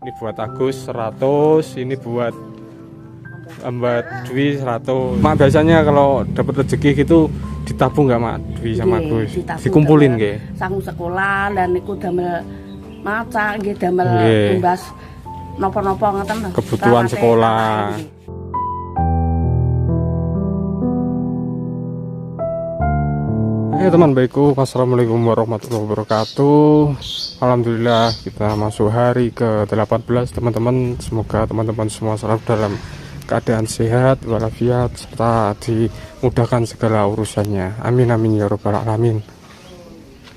Ini buat Agus 100, ini buat Mbak Dwi 100. Mak biasanya kalau dapat rezeki gitu ditabung nggak Mak Dwi sama Agus? Dikumpulin nggih. Sanggup sekolah dan niku damel maca nggih damel tumbas napa-napa ngoten. Kebutuhan sekolah. Teman baikku, assalamualaikum warahmatullahi wabarakatuh. Alhamdulillah kita masuk hari ke-18 teman-teman. Semoga teman-teman semua selalu dalam keadaan sehat walafiat serta dimudahkan segala urusannya. Amin amin ya robbal alamin.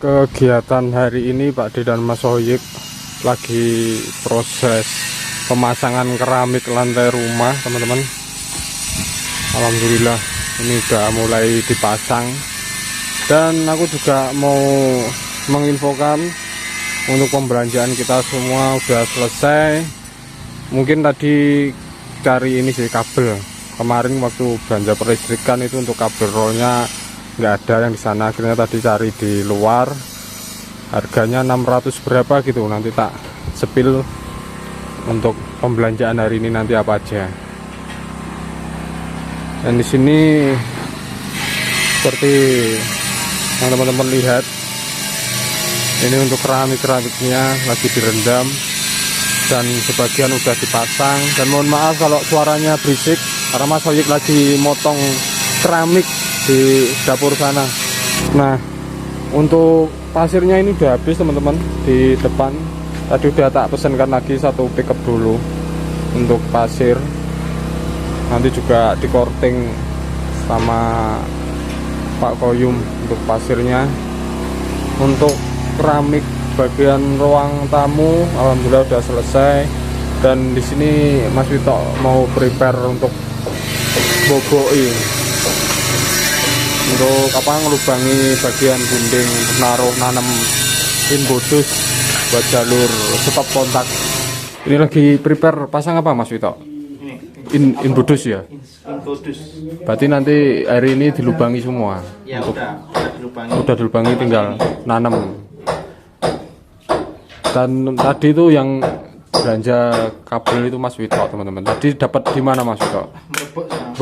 Kegiatan hari ini Pak D dan Mas Soyib lagi proses pemasangan keramik lantai rumah teman-teman. Alhamdulillah ini udah mulai dipasang. Dan aku juga mau menginfokan untuk pembelanjaan kita semua udah selesai. Mungkin tadi cari ini sih kabel. Kemarin waktu belanja peristrikan itu untuk kabel rollnya nggak ada yang di sana. Akhirnya tadi cari di luar. Harganya 600 berapa gitu. Nanti tak sepil untuk pembelanjaan hari ini nanti apa aja. Dan di sini seperti yang teman-teman lihat, ini untuk keramiknya lagi direndam dan sebagian udah dipasang. Dan mohon maaf kalau suaranya berisik karena Mas Soyib lagi motong keramik di dapur sana. Nah, untuk pasirnya ini udah habis teman-teman di depan. Tadi udah tak pesankan lagi satu pickup dulu untuk pasir. Nanti juga di coating sama Pak Koyum untuk pasirnya. Untuk keramik bagian ruang tamu alhamdulillah udah selesai. Dan di sini Mas Wito mau prepare untuk boboi untuk apa, ngelubangi bagian dinding untuk naruh nanam inbodus buat jalur stop kontak. Ini lagi prepare pasang apa Mas Wito? Inbodus ya? Inbodus. Berarti nanti hari ini dilubangi semua? Ya udah dilubangi tinggal nanam. Dan tadi itu yang belanja kabel itu Mas Wito teman-teman. Tadi dapat di mana Mas Wito?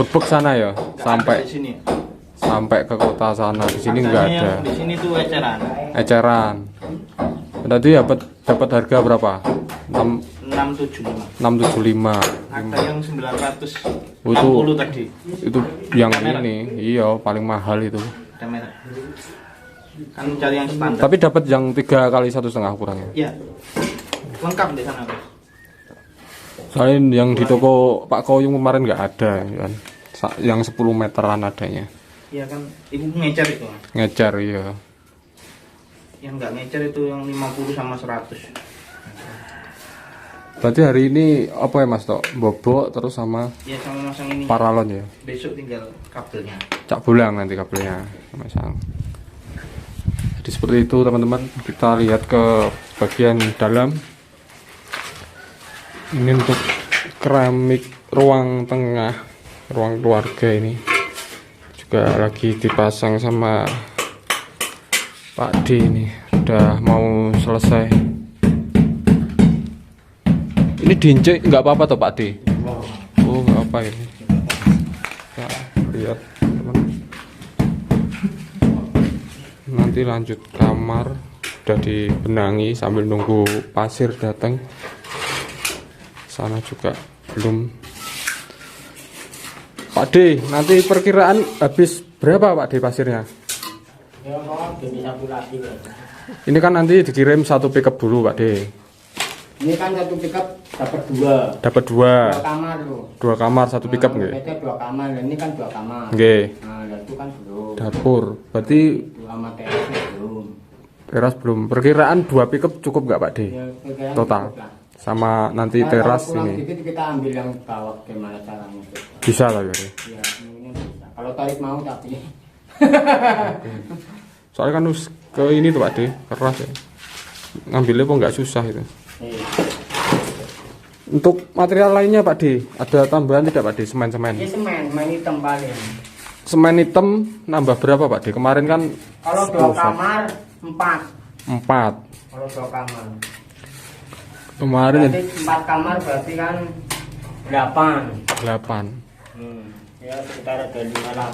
Berbek sana ya? Sampai ke kota sana. Di sini nggak ada. Di sini tuh eceran. Eceran. Tadi dapat harga berapa? 675. 675. Ada yang 960 tadi. Itu yang ini, iya paling mahal itu. Kan cari yang standar. Tapi dapat yang 3 kali 1,5 kurangnya. Iya. Lengkap di sana, Bos. Soalnya yang di toko Pak Koyum kemarin nggak ada kan. Yang 10 meteran adanya. Iya kan, ibu ngecer itu. Ngecer iya. Yang nggak ngecer itu yang 50 sama 100. Berarti hari ini apa ya Mas Tok? Bobok terus sama ya sama masang ini. Paralon ya. Besok tinggal kabelnya. Cak bulang nanti kabelnya masang. Jadi seperti itu teman-teman. Kita lihat ke bagian dalam. Ini untuk keramik ruang tengah, ruang keluarga ini juga lagi dipasang sama Pak D ini. Udah mau selesai. Ini diinjek nggak apa-apa toh Pak D? Oh nggak apa ini. Kita lihat teman. Nanti lanjut kamar udah dibenangi sambil nunggu pasir datang. Sana juga belum. Pak D, nanti perkiraan habis berapa Pak D pasirnya? Ini kan nanti dikirim satu pickup dulu Pak D. Ini kan satu pickup dapat 2. Dapat 2. 2 kamar loh. 2 kamar satu pickup nggih. Biasanya 2 kamar, ini kan 2 kamar. Nggih. Nah, dan itu kan belum. Dapur. Berarti 2 sama terasnya belum. teras belum. Perkiraan 2 pickup cukup nggak Pak D? Ya, perkiraan Total. cukup lah. Sama nanti Nah, teras kalau pulang ini. dikit kita ambil yang bawah, gimana caranya? Bisa lah ya. Ya, ini bisa. Kalau tarik mau tapi. Soalnya kan ke ini tuh Pak D, keras ya. Ngambilnya kok nggak susah itu. Untuk material lainnya Pak D, ada tambahan tidak Pak D? Semen-semen. Ini semen hitam paling. Semen hitam nambah berapa Pak D? Kemarin kan Kalau 2 kamar 4. 4. Kalau 2 kamar. Kemarin berarti 4 kamar berarti kan 8. 8. Ya sekitar ada 5 lah.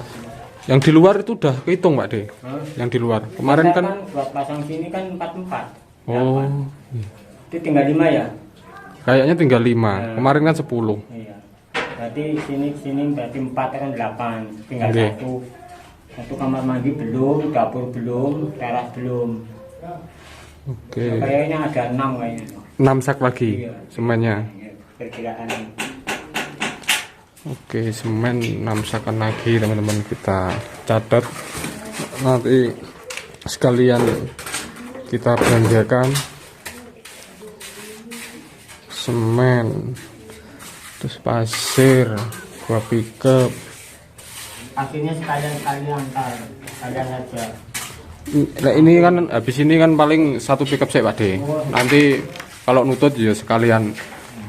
Yang di luar itu udah kehitung Pak De? Yang di luar. Kemarin Saya kan buat pasang sini kan 44. oh, Itu tinggal 5 ya? kayaknya tinggal 5. Kemarin kan 10. Iya. Berarti sini berarti 4 kan 8. Tinggal Oke. satu kamar mandi belum, dapur belum, teras belum. Oke. Kayaknya ada 6 kayaknya. 6 sak lagi Iya. semennya. Ya, perkiraan. Oke, semen 6 sakan lagi teman-teman, kita catat nanti sekalian kita belanjakan semen, terus pasir, 2 pickup. Akhirnya sekalian antar, sekalian aja. Nah, ini kan habis ini kan paling 1 pickup saya Pak De. Nanti kalau nutut ya sekalian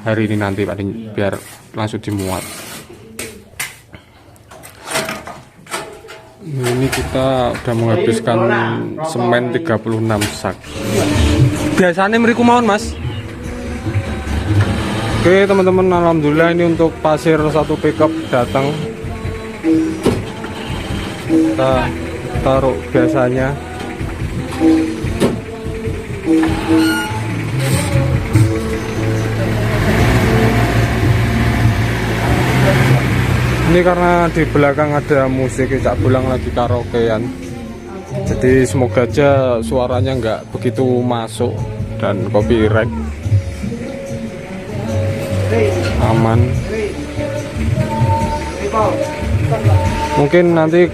hari ini nanti Pak De, biar langsung dimuat. Ini kita udah menghabiskan semen 36 sak. Biasanya meriku mawon Mas. Oke teman-teman, alhamdulillah ini untuk pasir 1 pickup datang. Kita taruh biasanya. Ini karena di belakang ada musik, Cak Bulang lagi karaokean. Jadi semoga aja suaranya nggak begitu masuk dan copyright. Aman. Mungkin nanti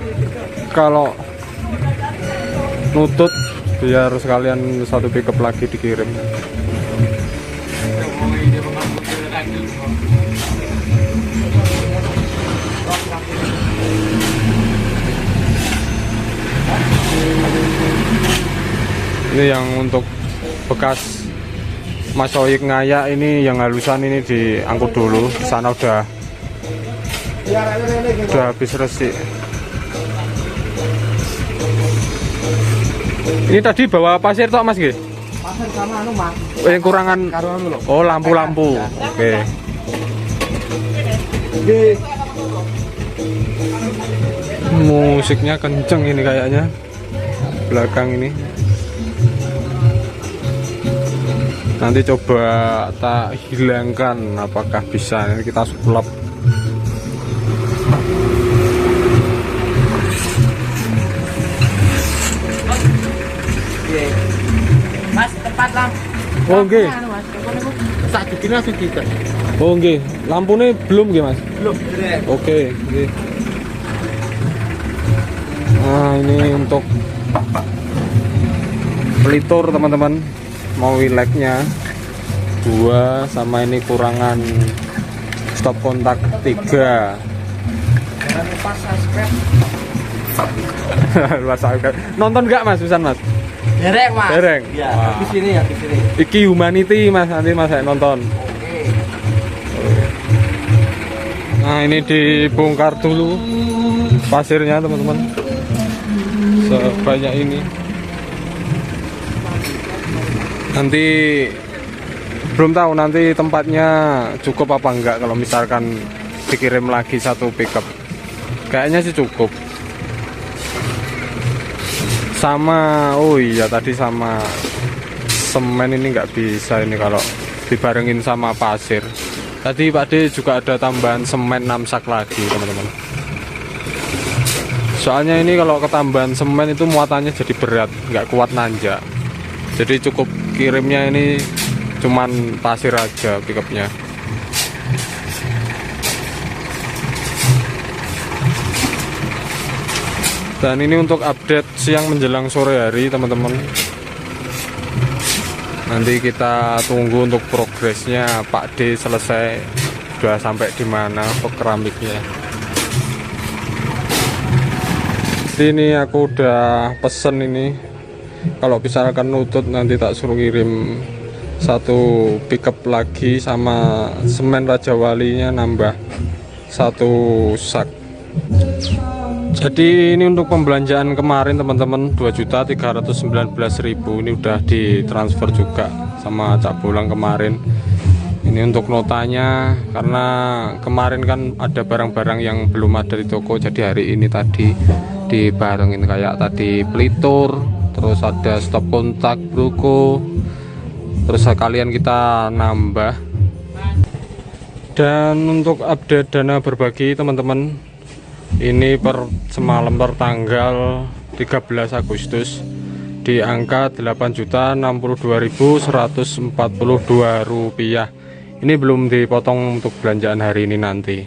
kalau nutut biar sekalian 1 pickup lagi dikirim. Ini yang untuk bekas Mas Oyik ngayak, ini yang halusan ini diangkut dulu. Sana udah habis resik. Ini tadi bawa pasir tok Mas nggih? Pasir sama anu Mas. Yang kurangan. Oh, lampu-lampu. Oke. Musiknya kenceng ini kayaknya. Belakang ini. Nanti coba tak hilangkan apakah bisa. Ini kita sulap. Mas, tepat lah. Oh nggih. Tak bikin langsung kita. Oh nggih. Lampunya belum nggih Mas? Belum. Oke, nggih. Nah, ini untuk pelitur teman-teman. Mau wileknya 2, sama ini kurangan stop kontak 3. Jangan lupa subscribe. Luas subscribe. Nonton nggak Mas, pesan Mas? Dereng Mas. Dereng. Ya, Wah. di sini ya, di sini. Iki Humanity Mas, nanti Mas saya nonton. Oke. Nah, ini dibongkar dulu pasirnya teman-teman. Sebanyak ini. Nanti belum tahu nanti tempatnya cukup apa enggak kalau misalkan dikirim lagi 1 pickup. Kayaknya sih cukup. Sama, oh iya tadi sama semen ini nggak bisa ini kalau dibarengin sama pasir. Tadi Pak De juga ada tambahan semen 6 sak lagi teman-teman. Soalnya ini kalau ketambahan semen itu muatannya jadi berat, nggak kuat nanjak. Jadi cukup kirimnya ini cuman pasir aja pickupnya. Dan ini untuk update siang menjelang sore hari teman-teman. Nanti kita tunggu untuk progresnya Pak D selesai sudah sampai di mana untuk keramiknya. Ini aku udah pesen ini. Kalau misalkan nutut nanti tak suruh kirim 1 pickup lagi sama semen Raja Walinya nambah 1 sak. Jadi ini untuk pembelanjaan kemarin teman-teman 2.319.000 ini udah ditransfer juga. sama Cak Bolang kemarin. Ini untuk notanya, karena kemarin kan ada barang-barang yang belum ada di toko, jadi hari ini tadi dibarengin kayak tadi pelitur, terus ada stop kontak bruko, terus sekalian kita nambah. Dan untuk update dana berbagi teman-teman, ini per semalam per tanggal 13 Agustus di angka Rp8.062.142. Ini belum dipotong untuk belanjaan hari ini nanti.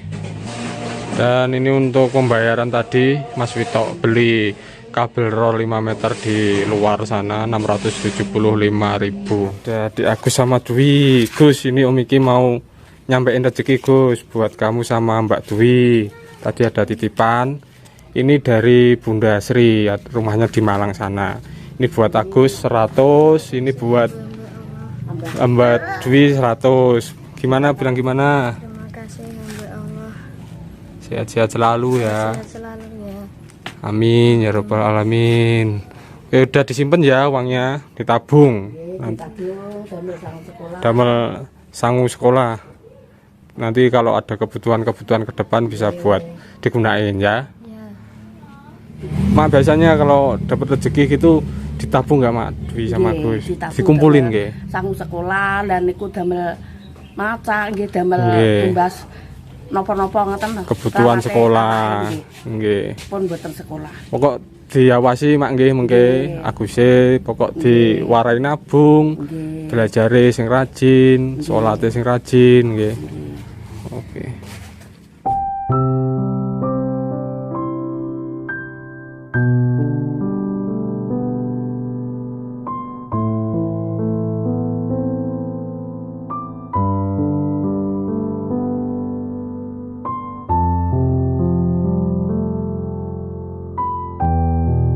Dan ini untuk pembayaran tadi Mas Wito beli kabel roll 5 meter di luar sana 675.000. Jadi Agus sama Dwi, Gus ini Om Iki mau nyampein rezeki Gus buat kamu sama Mbak Dwi. Tadi ada titipan. Ini dari Bunda Sri, rumahnya di Malang sana. Ini buat Agus 100, ini buat Mbak Dwi 100. Gimana, bilang gimana? Terima kasih hamba Allah. Sehat-sehat selalu ya. Sehat selalu ya. Amin ya robbal alamin. Udah disimpan ya uangnya, ditabung. Damel sangu sekolah. Nanti kalau ada kebutuhan-kebutuhan ke depan bisa buat digunain ya. Ya. Mak biasanya kalau dapat rezeki gitu ditabung nggak Mak Dwi sama Gus? Dikumpulin nggih. Sangu sekolah dan niku damel maca nggih, damel tumbas napa-napa ngoten. Kebutuhan sekolah nggih. Pun mboten sekolah. Pokok diawasi Mak nggih mengke Aguse, pokok diwarai nabung, belajare sing rajin, salate sing rajin nggih. Oke.